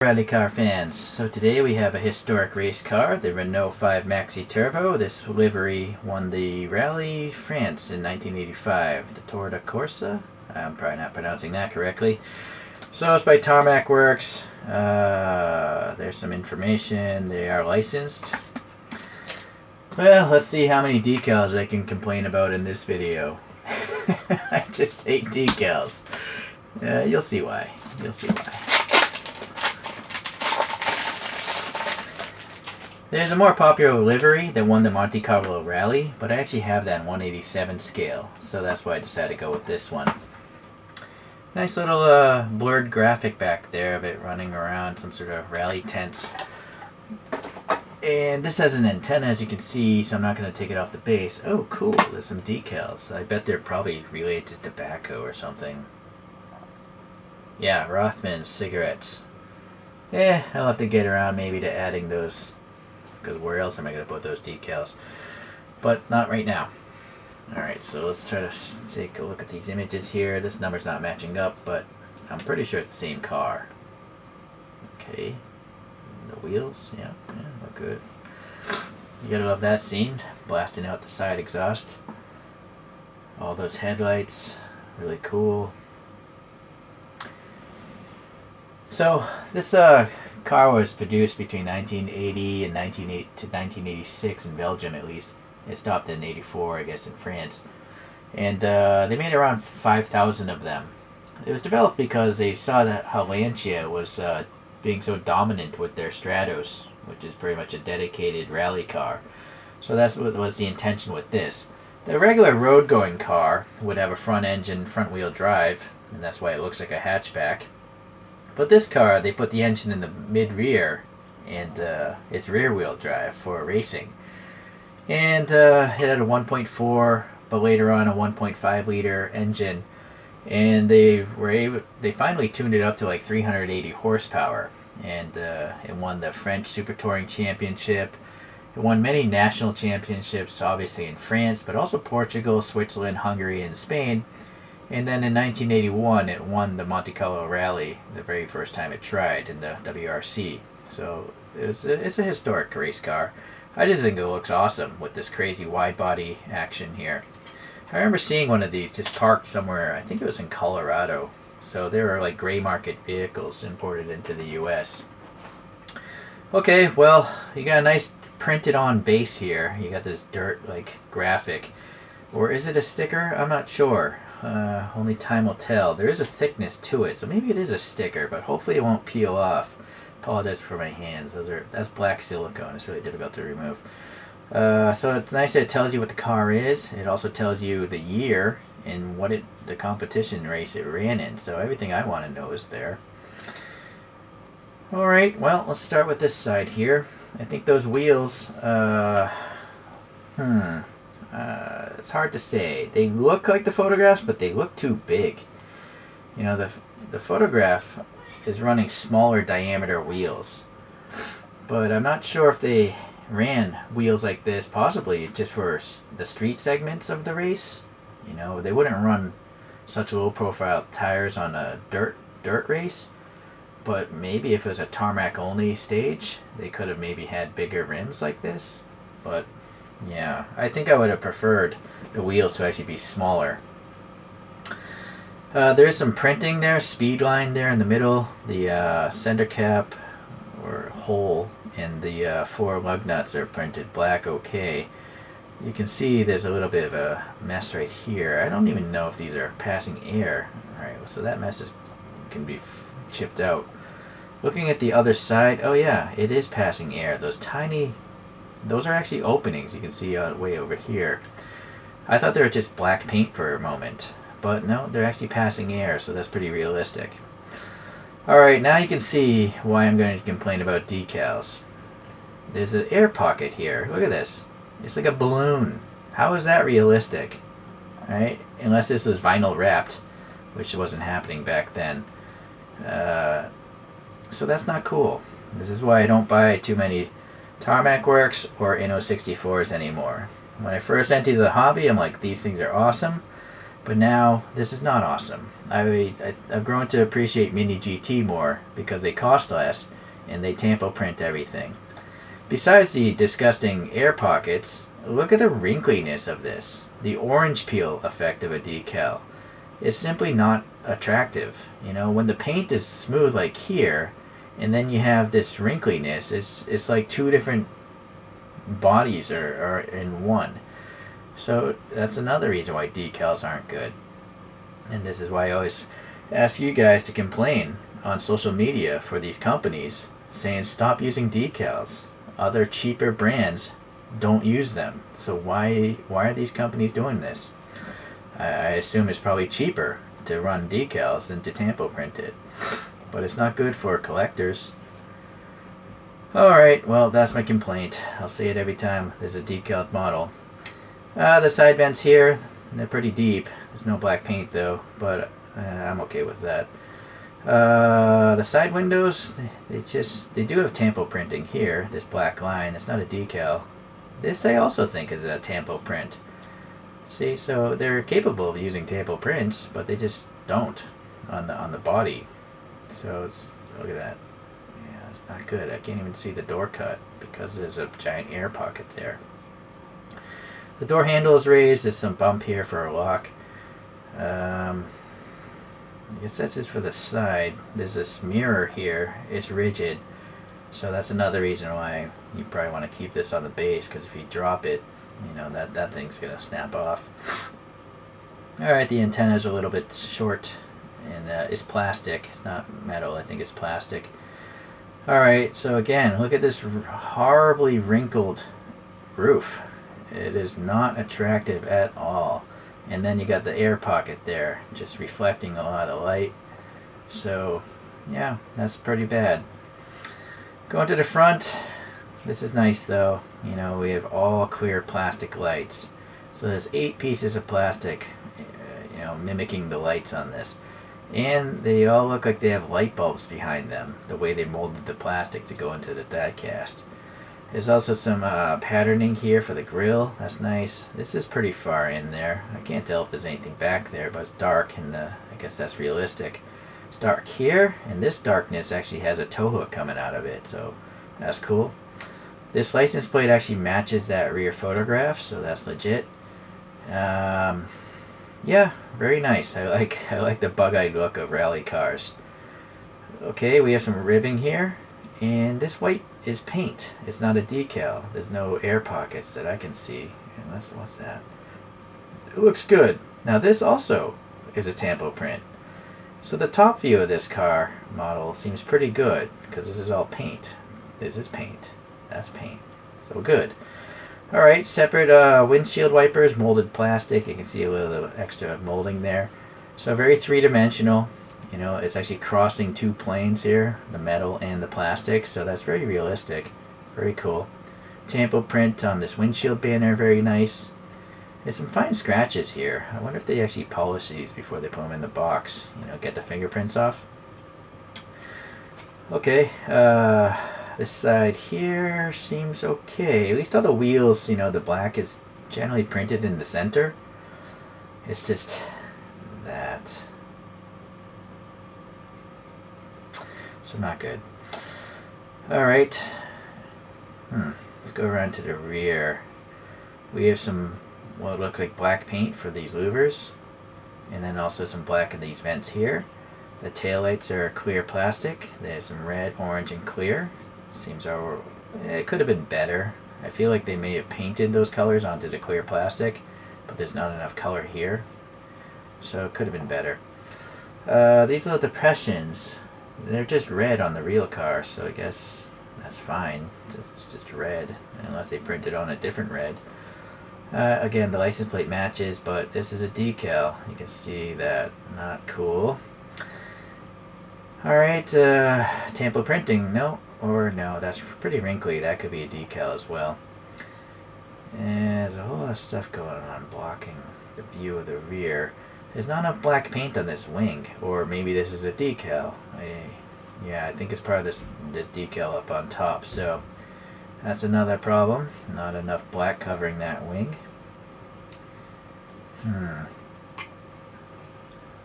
Rally car fans, so today we have a historic race car, the Renault 5 Maxi Turbo. This livery won the Rally France in 1985, the Tour de Corse. I'm probably not pronouncing that correctly. So it's by Tarmac Works. There's some information. They are licensed. Well, let's see how many decals I can complain about in this video. I just hate decals. You'll see why. You'll see why. There's a more popular livery that won the Monte Carlo Rally, but I actually have that in 187 scale, so that's why I decided to go with this one. Nice little blurred graphic back there of it running around some sort of rally tents. And this has an antenna, as you can see, so I'm not going to take it off the base. Oh, cool, there's some decals. I bet they're probably related to tobacco or something. Yeah, Rothman's cigarettes. Yeah, I'll have to get around maybe to adding those, because where else am I going to put those decals? But not right now. Alright, so let's try to take a look at these images here. This number's not matching up, but I'm pretty sure it's the same car. Okay. The wheels, yeah, look good. You gotta love that scene. Blasting out the side exhaust. All those headlights. Really cool. So, this car was produced between 1980 and 1986 in Belgium, at least. It stopped in 84, I guess, in France. And they made around 5,000 of them. It was developed because they saw that how Lancia was being so dominant with their Stratos, which is pretty much a dedicated rally car. So that's what was the intention with this. The regular road-going car would have a front engine, front-wheel drive, and that's why it looks like a hatchback. But this car, they put the engine in the mid-rear, and it's rear-wheel drive for racing. And it had a 1.4, but later on a 1.5 liter engine. And they finally tuned it up to like 380 horsepower. And it won the French Super Touring Championship. It won many national championships, obviously in France, but also Portugal, Switzerland, Hungary, and Spain. And then in 1981, it won the Monte Carlo Rally, the very first time it tried in the WRC. So it's a historic race car. I just think it looks awesome with this crazy wide body action here. I remember seeing one of these just parked somewhere, I think it was in Colorado. So they were like gray market vehicles imported into the US. Okay, well, you got a nice printed on base here. You got this dirt like graphic. Or is it a sticker? I'm not sure. Only time will tell. There is a thickness to it, so maybe it is a sticker, but hopefully it won't peel off. Apologize for my hands. That's black silicone. It's really difficult to remove. So it's nice that it tells you what the car is. It also tells you the year and what the competition race it ran in. So everything I want to know is there. Alright, well, let's start with this side here. I think those wheels, it's hard to say. They look like the photographs, but they look too big. You know, the photograph is running smaller diameter wheels. But I'm not sure if they ran wheels like this, possibly just for the street segments of the race. You know, they wouldn't run such low profile tires on a dirt race. But maybe if it was a tarmac only stage, they could have maybe had bigger rims like this. But yeah, I think I would have preferred the wheels to actually be smaller. There is some printing there, speed line there in the middle, the center cap or hole, and the 4 lug nuts are printed black okay. You can see there's a little bit of a mess right here. I don't even know if these are passing air. Alright, so that mess can be chipped out. Looking at the other side, oh yeah, it is passing air. Those are actually openings, you can see way over here. I thought they were just black paint for a moment, but no, they're actually passing air, so that's pretty realistic. Alright, now you can see why I'm going to complain about decals. There's an air pocket here. Look at this. It's like a balloon. How is that realistic? Alright, unless this was vinyl wrapped, which wasn't happening back then. So that's not cool. This is why I don't buy too many Tarmac Works or Inno 64s anymore. When I first entered the hobby, I'm like, these things are awesome. But now, this is not awesome. I've grown to appreciate Mini GT more because they cost less and they tampo print everything. Besides the disgusting air pockets, look at the wrinkliness of this. The orange peel effect of a decal is simply not attractive. You know, when the paint is smooth like here, and then you have this wrinkliness, it's like two different bodies are in one. So that's another reason why decals aren't good. And this is why I always ask you guys to complain on social media for these companies saying stop using decals. Other cheaper brands don't use them. So why are these companies doing this? I assume it's probably cheaper to run decals than to tampo print it. But it's not good for collectors. Alright, well, that's my complaint. I'll say it every time there's a decaled model. The side vents here, they're pretty deep. There's no black paint though, but I'm okay with that. The side windows, they do have tampo printing here. This black line, it's not a decal. This I also think is a tampo print. See, so they're capable of using tampo prints, but they just don't on the body. So look at that. Yeah, it's not good. I can't even see the door cut because there's a giant air pocket there. The door handle is raised. There's some bump here for a lock. I guess that's just for the side. There's this mirror here. It's rigid. So that's another reason why you probably want to keep this on the base, because if you drop it, you know, that thing's going to snap off. Alright, the antenna's a little bit short, and it's plastic. It's not metal. I think it's plastic. Alright, so again, look at this horribly wrinkled roof. It is not attractive at all. And then you got the air pocket there, just reflecting a lot of light. So, yeah, that's pretty bad. Going to the front, this is nice though. You know, we have all clear plastic lights. So there's 8 pieces of plastic, you know, mimicking the lights on this. And they all look like they have light bulbs behind them, the way they molded the plastic to go into the die cast. There's also some patterning here for the grill. That's nice. This is pretty far in there. I can't tell if there's anything back there, but it's dark, and I guess that's realistic. It's dark here, and this darkness actually has a tow hook coming out of it, so that's cool. This license plate actually matches that rear photograph, so that's legit. Yeah, very nice. I like the bug-eyed look of rally cars. Okay, we have some ribbing here, and this white is paint. It's not a decal. There's no air pockets that I can see. Unless, what's that? It looks good. Now this also is a tampo print. So the top view of this car model seems pretty good because this is all paint. This is paint. That's paint. So good. Alright, separate windshield wipers, molded plastic. You can see a little extra molding there. So very three-dimensional. You know, it's actually crossing 2 planes here, the metal and the plastic, so that's very realistic. Very cool. Tampo print on this windshield banner, very nice. There's some fine scratches here. I wonder if they actually polish these before they put them in the box. You know, get the fingerprints off. Okay, this side here seems okay. At least all the wheels, you know, the black is generally printed in the center. It's just that. So not good. Alright. Let's go around to the rear. We have some, what looks like black paint for these louvers. And then also some black in these vents here. The taillights are clear plastic. There's some red, orange, and clear. Seems it could have been better. I feel like they may have painted those colors onto the clear plastic, but there's not enough color here. So it could have been better. These little depressions, they're just red on the real car, so I guess that's fine. It's just red, unless they printed on a different red. Again, the license plate matches, but this is a decal. You can see that. Not cool. Alright, tampo printing. No, or no, that's pretty wrinkly. That could be a decal as well. And there's a whole lot of stuff going on blocking the view of the rear. There's not enough black paint on this wing, or maybe this is a decal. Yeah, I think it's part of this decal up on top, so that's another problem. Not enough black covering that wing.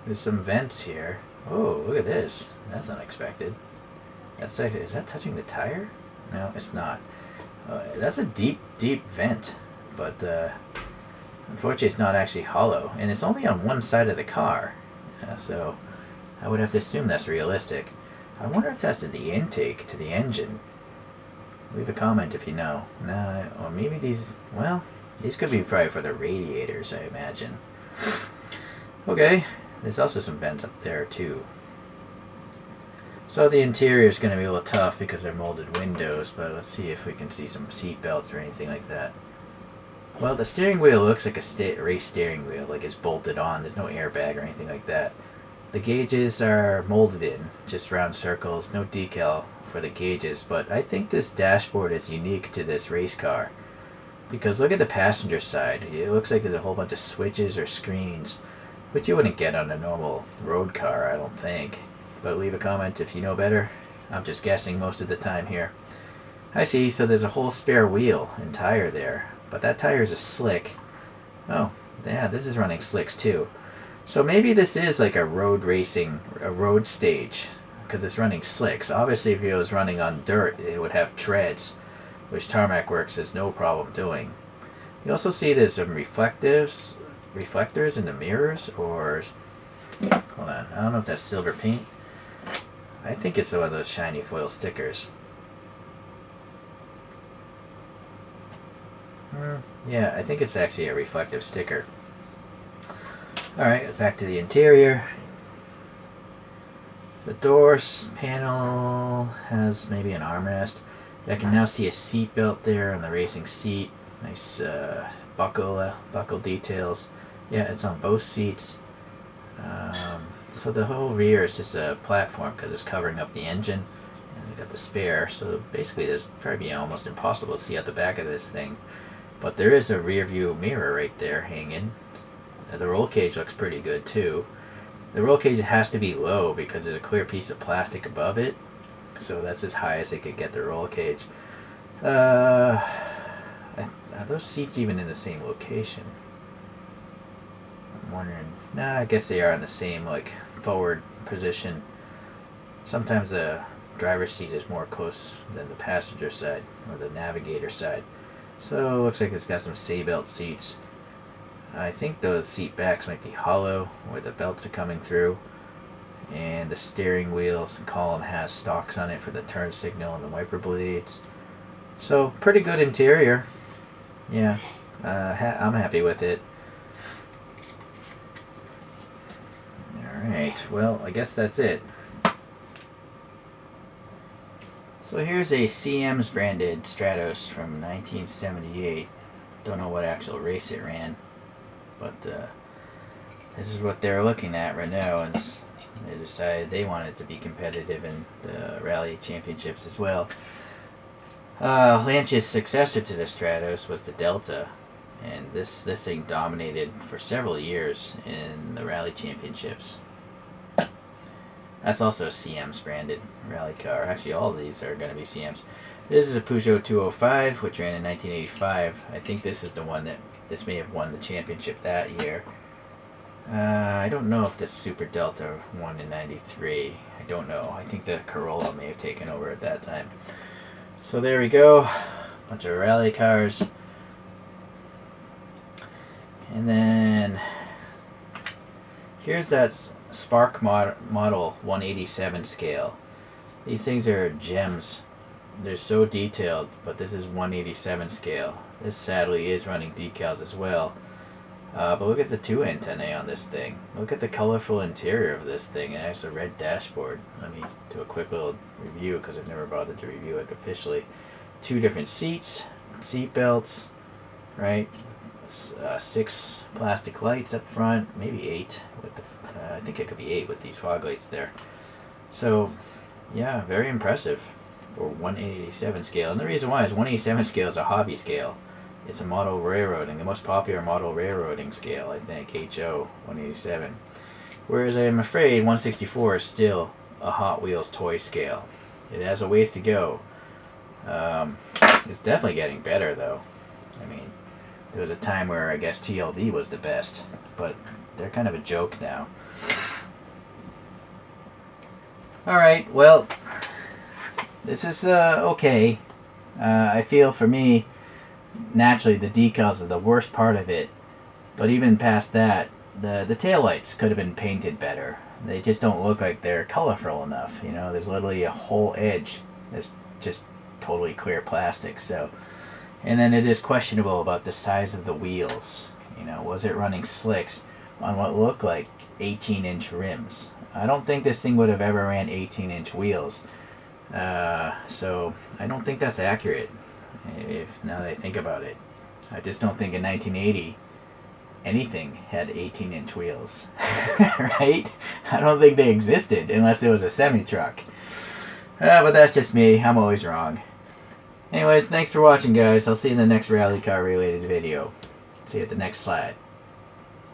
There's some vents here. Oh, look at this. That's unexpected. That's like, is that touching the tire? No, it's not. That's a deep, deep vent, but unfortunately it's not actually hollow, and it's only on one side of the car, so I would have to assume that's realistic. I wonder if that's the intake to the engine. Leave a comment if you know. No, or maybe these, well, these could be probably for the radiators, I imagine. Okay, there's also some vents up there too. So the interior is going to be a little tough because they're molded windows, but let's see if we can see some seat belts or anything like that. Well, the steering wheel looks like a race steering wheel, like it's bolted on. There's no airbag or anything like that. The gauges are molded in, just round circles, no decal for the gauges, but I think this dashboard is unique to this race car. Because look at the passenger side. It looks like there's a whole bunch of switches or screens, which you wouldn't get on a normal road car, I don't think. But leave a comment if you know better. I'm just guessing most of the time here. I see, so there's a whole spare wheel and tire there. But that tire is a slick. Oh, yeah, this is running slicks too. So maybe this is like a road racing, a road stage, because it's running slicks. Obviously, if it was running on dirt, it would have treads, which Tarmac Works has no problem doing. You also see there's some reflectors in the mirrors, or hold on, I don't know if that's silver paint. I think it's one of those shiny foil stickers. Yeah, I think it's actually a reflective sticker. Alright, back to the interior. The doors panel has maybe an armrest. I can now see a seat belt there on the racing seat. Nice buckle details. Yeah, it's on both seats. So the whole rear is just a platform because it's covering up the engine. And we got the spare, so basically there's probably almost impossible to see out the back of this thing. But there is a rear view mirror right there hanging. The roll cage looks pretty good too. The roll cage has to be low because there's a clear piece of plastic above it. So that's as high as they could get the roll cage. Are those seats even in the same location? I'm wondering. Nah, I guess they are in the same like forward position. Sometimes the driver's seat is more close than the passenger side or the navigator side. So it looks like it's got some C-belt seats. I think those seat backs might be hollow where the belts are coming through. And the steering wheels and column has stalks on it for the turn signal and the wiper blades. So pretty good interior. Yeah, I'm happy with it. Alright, well, I guess that's it. So here's a CM's branded Stratos from 1978. Don't know what actual race it ran, but this is what they're looking at, Renault, and they decided they wanted to be competitive in the rally championships as well. Lancia's successor to the Stratos was the Delta, and this thing dominated for several years in the rally championships. That's also a CM's branded rally car. Actually, all of these are going to be CM's. This is a Peugeot 205, which ran in 1985. I think this is the one this may have won the championship that year. I don't know if the Super Delta won in 93. I don't know. I think the Corolla may have taken over at that time. So there we go. Bunch of rally cars. And then here's that Spark model 187 scale. These things are gems. They're so detailed, but this is 187 scale. This sadly is running decals as well. But look at the two antennae on this thing. Look at the colorful interior of this thing. It has a red dashboard. Let me do a quick little review because I've never bothered to review it officially. 2 different seats, seat belts, right? 6 plastic lights up front, maybe 8 with the, I think it could be 8 with these fog lights there. So yeah, very impressive for 187 scale. And the reason why is 187 scale is a hobby scale. It's a model railroading, the most popular model railroading scale, I think, HO 187. Whereas I'm afraid 164 is still a Hot Wheels toy scale. It has a ways to go. It's definitely getting better though. I mean, there was a time where I guess TLD was the best, but they're kind of a joke now. Alright, well, this is okay. I feel for me, naturally the decals are the worst part of it. But even past that, the taillights could have been painted better. They just don't look like they're colorful enough. You know, there's literally a whole edge that's just totally clear plastic. So, and then it is questionable about the size of the wheels. You know, was it running slicks on what looked like 18-inch rims? I don't think this thing would have ever ran 18-inch wheels. So I don't think that's accurate. If now that I think about it, I just don't think in 1980 anything had 18-inch wheels, right? I don't think they existed unless it was a semi-truck. But that's just me. I'm always wrong. Anyways, thanks for watching, guys. I'll see you in the next rally car related video. See you at the next slide.